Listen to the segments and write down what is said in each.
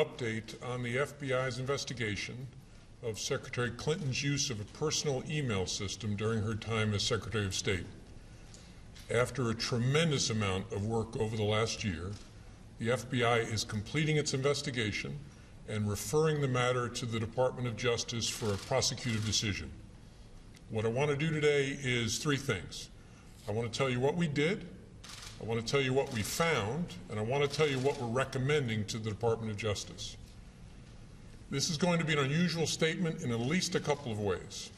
update on the FBI's investigation of Secretary Clinton's use of a personal email system during her time as Secretary of State. After a tremendous amount of work over the last year, the FBI is completing its investigation and referring the matter to the Department of Justice for a prosecutive decision. What I want to do today is three things. I want to tell you what we did, I want to tell you what we found, and I want to tell you what we're recommending to the Department of Justice. This is going to be an unusual statement in at least a couple of ways.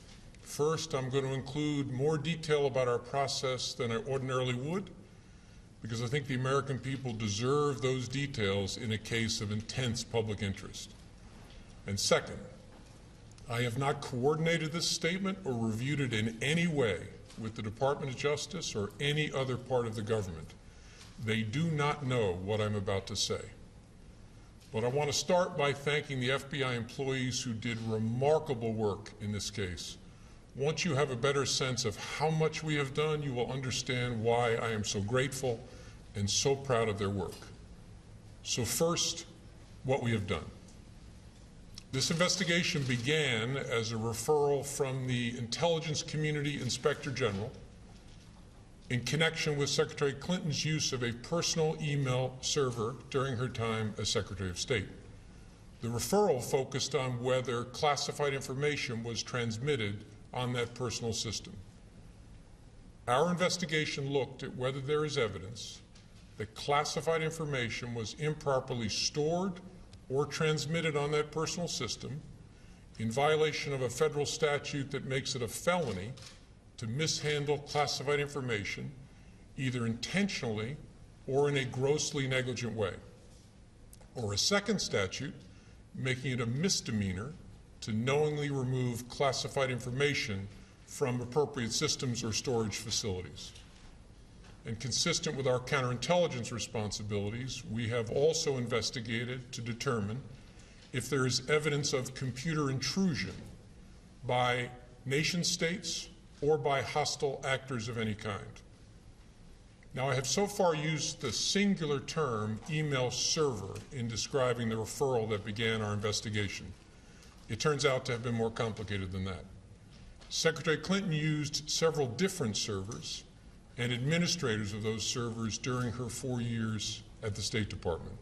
First, I'm going to include more detail about our process than I ordinarily would, because I think the American people deserve those details in a case of intense public interest. And second, I have not coordinated this statement or reviewed it in any way with the Department of Justice or any other part of the government. They do not know what I'm about to say. But I want to start by thanking the FBI employees who did remarkable work in this case. Once you have a better sense of how much we have done, you will understand why I am so grateful and so proud of their work. So first, what we have done. This investigation began as a referral from the Intelligence Community Inspector General in connection with Secretary Clinton's use of a personal email server during her time as Secretary of State. The referral focused on whether classified information was transmitted on that personal system. Our investigation looked at whether there is evidence that classified information was improperly stored or transmitted on that personal system in violation of a federal statute that makes it a felony to mishandle classified information either intentionally or in a grossly negligent way, or a second statute making it a misdemeanor to knowingly remove classified information from appropriate systems or storage facilities. And consistent with our counterintelligence responsibilities, we have also investigated to determine if there is evidence of computer intrusion by nation states or by hostile actors of any kind. Now, I have so far used the singular term email server in describing the referral that began our investigation. It turns out to have been more complicated than that. Secretary Clinton used several different servers and administrators of those servers during her 4 years at the State Department.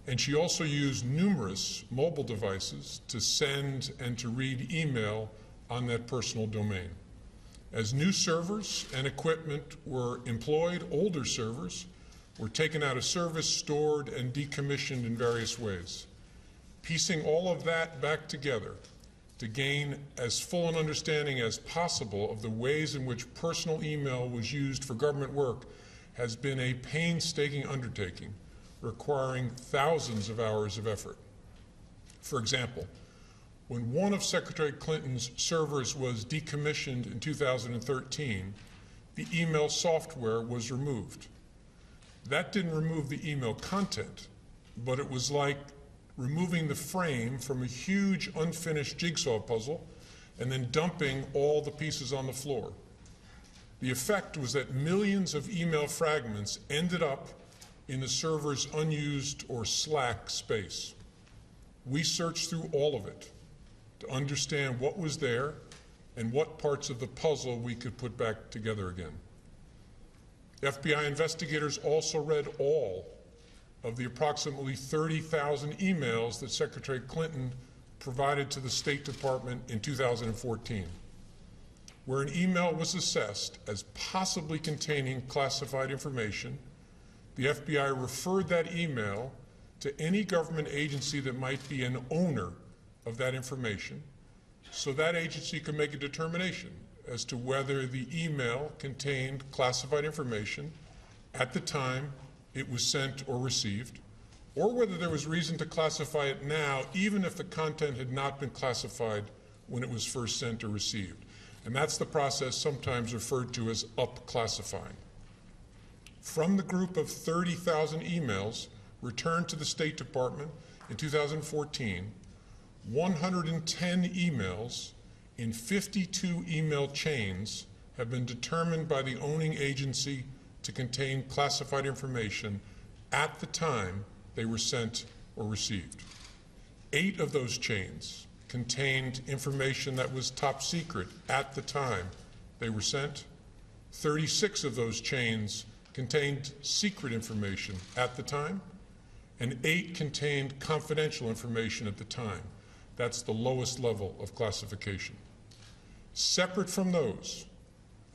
And she also used numerous mobile devices to send and to read email on that personal domain. As new servers and equipment were employed, older servers were taken out of service, stored, and decommissioned in various ways. Piecing all of that back together to gain as full an understanding as possible of the ways in which personal email was used for government work has been a painstaking undertaking, requiring thousands of hours of effort. For example, when one of Secretary Clinton's servers was decommissioned in 2013, the email software was removed. That didn't remove the email content, but it was like removing the frame from a huge unfinished jigsaw puzzle and then dumping all the pieces on the floor. The effect was that millions of email fragments ended up in the server's unused or slack space. We searched through all of it to understand what was there and what parts of the puzzle we could put back together again. FBI investigators also read all of the approximately 30,000 emails that Secretary Clinton provided to the State Department in 2014. Where an email was assessed as possibly containing classified information, the FBI referred that email to any government agency that might be an owner of that information, so that agency could make a determination as to whether the email contained classified information at the time it was sent or received, or whether there was reason to classify it now, even if the content had not been classified when it was first sent or received. And that's the process sometimes referred to as up-classifying. From the group of 30,000 emails returned to the State Department in 2014, 110 emails in 52 email chains have been determined by the owning agency to contain classified information at the time they were sent or received. 8 of those chains contained information that was top secret at the time they were sent. 36 of those chains contained secret information at the time, and 8 contained confidential information at the time. That's the lowest level of classification. Separate from those,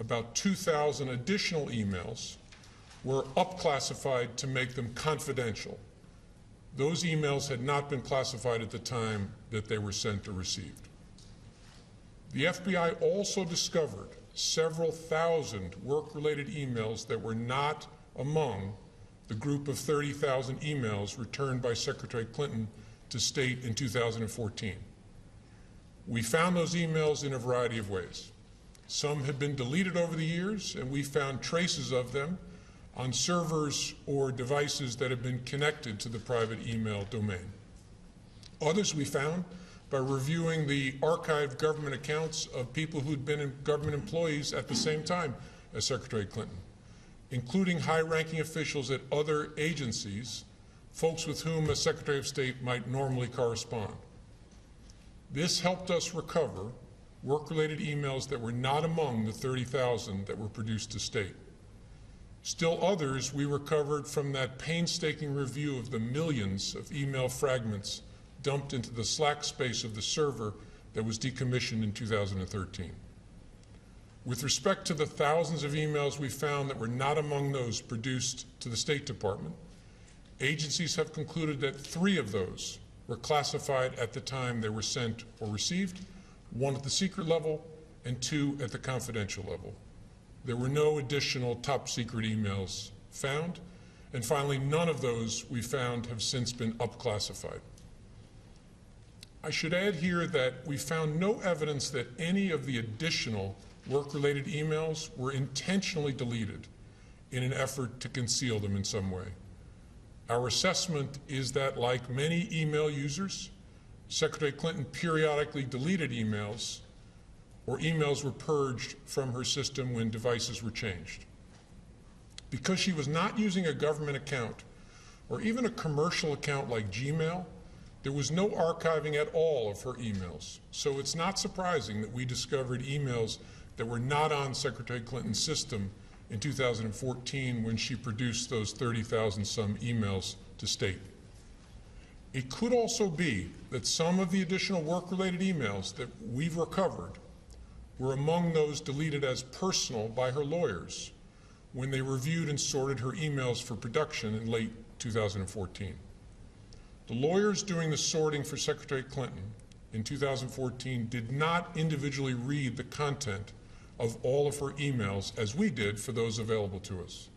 about 2,000 additional emails were up-classified to make them confidential. Those emails had not been classified at the time that they were sent or received. The FBI also discovered several thousand work-related emails that were not among the group of 30,000 emails returned by Secretary Clinton to State in 2014. We found those emails in a variety of ways. Some had been deleted over the years, and we found traces of them on servers or devices that have been connected to the private email domain. Others we found by reviewing the archived government accounts of people who'd been government employees at the same time as Secretary Clinton, including high-ranking officials at other agencies, folks with whom a Secretary of State might normally correspond. This helped us recover work-related emails that were not among the 30,000 that were produced to State. Still others we recovered from that painstaking review of the millions of email fragments dumped into the slack space of the server that was decommissioned in 2013. With respect to the thousands of emails we found that were not among those produced to the State Department, agencies have concluded that 3 of those were classified at the time they were sent or received, 1 at the secret level and 2 at the confidential level. There were no additional top secret emails found, and finally, none of those we found have since been up-classified. I should add here that we found no evidence that any of the additional work-related emails were intentionally deleted in an effort to conceal them in some way. Our assessment is that, like many email users, Secretary Clinton periodically deleted emails, or emails were purged from her system when devices were changed. Because she was not using a government account or even a commercial account like Gmail, there was no archiving at all of her emails. So it's not surprising that we discovered emails that were not on Secretary Clinton's system in 2014 when she produced those 30,000 some emails to State. It could also be that some of the additional work-related emails that we've recovered were among those deleted as personal by her lawyers when they reviewed and sorted her emails for production in late 2014. The lawyers doing the sorting for Secretary Clinton in 2014 did not individually read the content of all of her emails as we did for those available to us.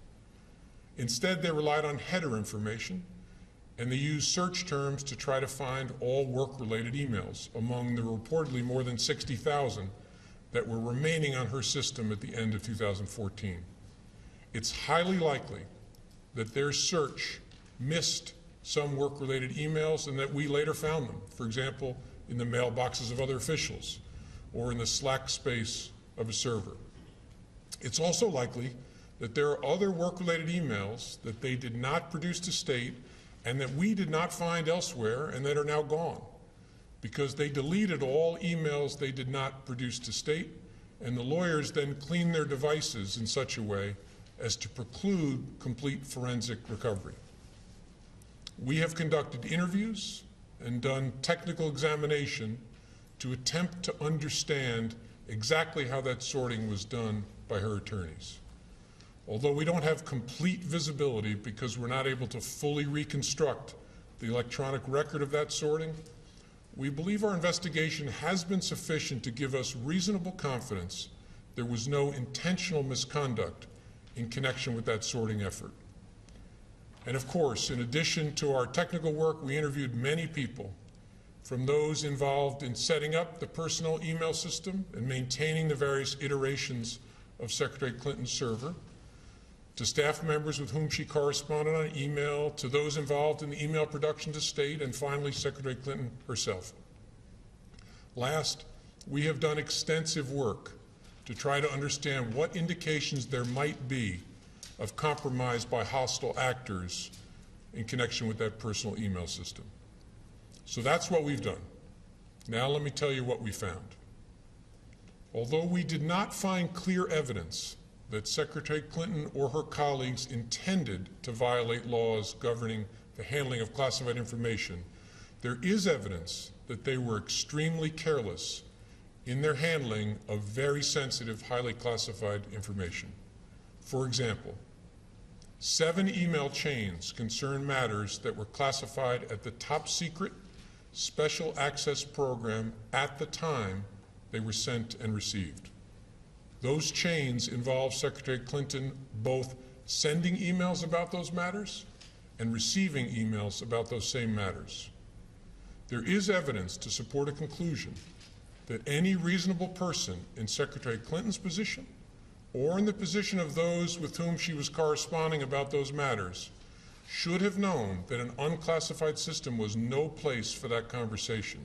Instead, they relied on header information, and they used search terms to try to find all work-related emails among the reportedly more than 60,000 that were remaining on her system at the end of 2014. It's highly likely that their search missed some work-related emails and that we later found them, for example, in the mailboxes of other officials or in the slack space of a server. It's also likely that there are other work-related emails that they did not produce to State and that we did not find elsewhere and that are now gone, because they deleted all emails they did not produce to State, and the lawyers then cleaned their devices in such a way as to preclude complete forensic recovery. We have conducted interviews and done technical examination to attempt to understand exactly how that sorting was done by her attorneys. Although we don't have complete visibility because we're not able to fully reconstruct the electronic record of that sorting, we believe our investigation has been sufficient to give us reasonable confidence there was no intentional misconduct in connection with that sorting effort. And of course, in addition to our technical work, we interviewed many people, from those involved in setting up the personal email system and maintaining the various iterations of Secretary Clinton's server, to staff members with whom she corresponded on email, to those involved in the email production to State, and finally Secretary Clinton herself. Last, we have done extensive work to try to understand what indications there might be of compromise by hostile actors in connection with that personal email system. So that's what we've done. Now let me tell you what we found. Although we did not find clear evidence that Secretary Clinton or her colleagues intended to violate laws governing the handling of classified information, there is evidence that they were extremely careless in their handling of very sensitive, highly classified information. For example, 7 email chains concern matters that were classified at the top secret special access program at the time they were sent and received. Those chains involve Secretary Clinton both sending emails about those matters and receiving emails about those same matters. There is evidence to support a conclusion that any reasonable person in Secretary Clinton's position or in the position of those with whom she was corresponding about those matters should have known that an unclassified system was no place for that conversation.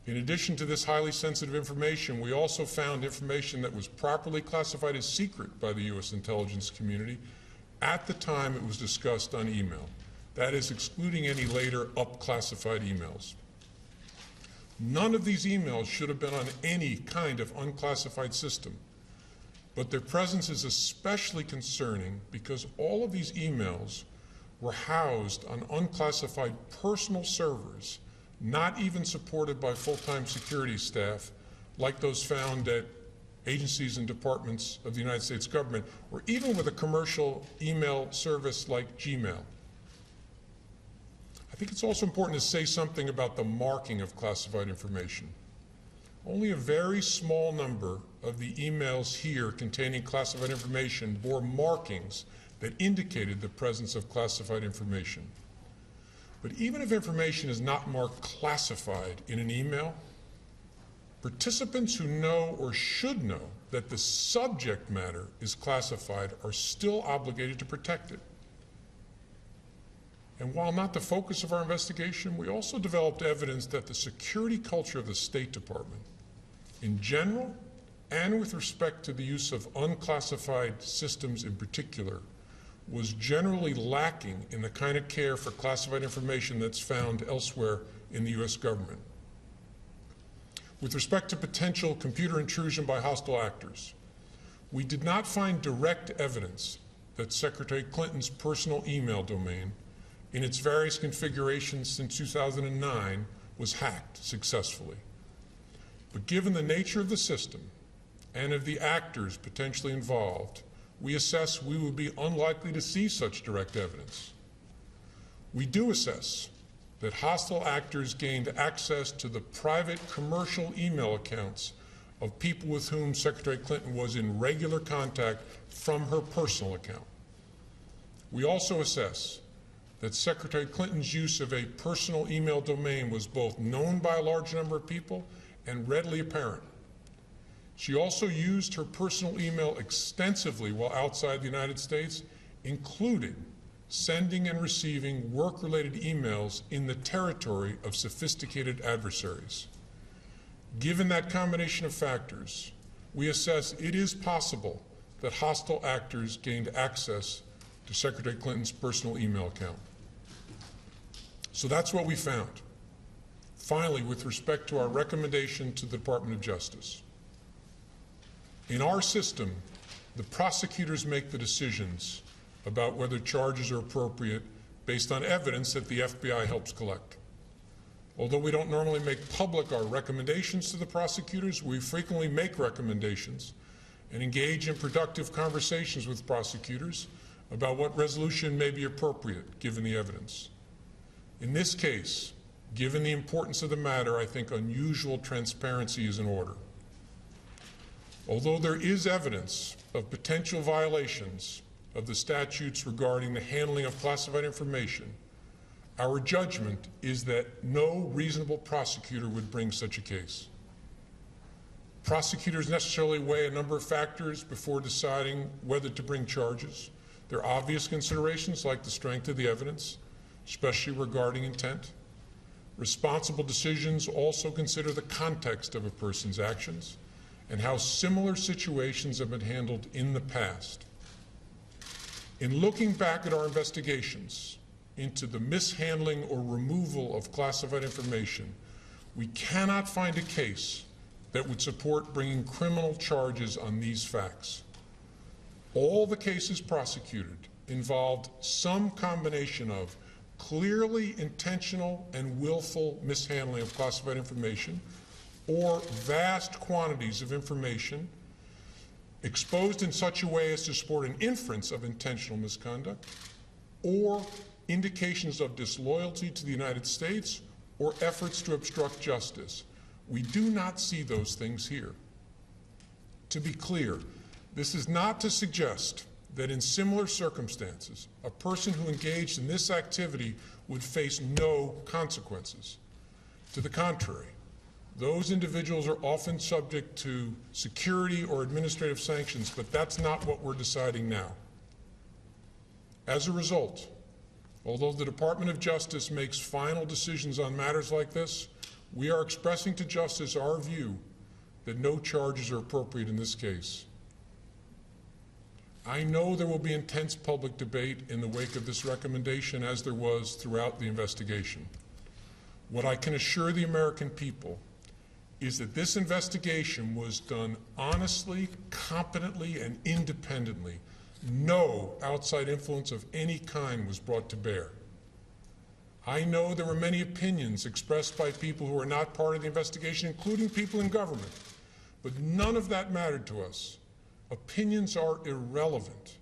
In addition to this highly sensitive information, we also found information that was properly classified as secret by the U.S. intelligence community at the time it was discussed on email. That is, excluding any later up-classified emails. None of these emails should have been on any kind of unclassified system, but their presence is especially concerning because all of these emails were housed on unclassified personal servers, not even supported by full-time security staff like those found at agencies and departments of the United States government, or even with a commercial email service like Gmail. I think it's also important to say something about the marking of classified information. Only a very small number of the emails here containing classified information bore markings that indicated the presence of classified information. But even if information is not marked classified in an email, participants who know or should know that the subject matter is classified are still obligated to protect it. And while not the focus of our investigation, we also developed evidence that the security culture of the State Department, in general, and with respect to the use of unclassified systems in particular, was generally lacking in the kind of care for classified information that's found elsewhere in the U.S. government. With respect to potential computer intrusion by hostile actors, we did not find direct evidence that Secretary Clinton's personal email domain, in its various configurations since 2009, was hacked successfully. But given the nature of the system and of the actors potentially involved, we assess we would be unlikely to see such direct evidence. We do assess that hostile actors gained access to the private commercial email accounts of people with whom Secretary Clinton was in regular contact from her personal account. We also assess that Secretary Clinton's use of a personal email domain was both known by a large number of people and readily apparent. She also used her personal email extensively while outside the United States, including sending and receiving work-related emails in the territory of sophisticated adversaries. Given that combination of factors, we assess it is possible that hostile actors gained access to Secretary Clinton's personal email account. So that's what we found. Finally, with respect to our recommendation to the Department of Justice, in our system, the prosecutors make the decisions about whether charges are appropriate based on evidence that the FBI helps collect. Although we don't normally make public our recommendations to the prosecutors, we frequently make recommendations and engage in productive conversations with prosecutors about what resolution may be appropriate given the evidence. In this case, given the importance of the matter, I think unusual transparency is in order. Although there is evidence of potential violations of the statutes regarding the handling of classified information, our judgment is that no reasonable prosecutor would bring such a case. Prosecutors necessarily weigh a number of factors before deciding whether to bring charges. There are obvious considerations like the strength of the evidence, especially regarding intent. Responsible decisions also consider the context of a person's actions and how similar situations have been handled in the past. In looking back at our investigations into the mishandling or removal of classified information, we cannot find a case that would support bringing criminal charges on these facts. All the cases prosecuted involved some combination of clearly intentional and willful mishandling of classified information, or vast quantities of information exposed in such a way as to support an inference of intentional misconduct, or indications of disloyalty to the United States, or efforts to obstruct justice. We do not see those things here. To be clear, this is not to suggest that in similar circumstances, a person who engaged in this activity would face no consequences. To the contrary, those individuals are often subject to security or administrative sanctions, but that's not what we're deciding now. As a result, although the Department of Justice makes final decisions on matters like this, we are expressing to Justice our view that no charges are appropriate in this case. I know there will be intense public debate in the wake of this recommendation, as there was throughout the investigation. What I can assure the American people is that this investigation was done honestly, competently, and independently. No outside influence of any kind was brought to bear. I know there were many opinions expressed by people who are not part of the investigation, including people in government, but none of that mattered to us. Opinions are irrelevant,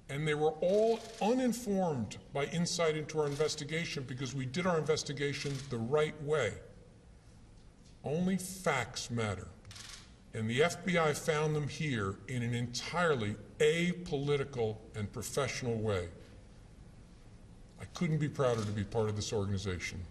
and they were all uninformed by insight into our investigation because we did our investigation the right way. Only facts matter, and the FBI found them here in an entirely apolitical and professional way. I couldn't be prouder to be part of this organization.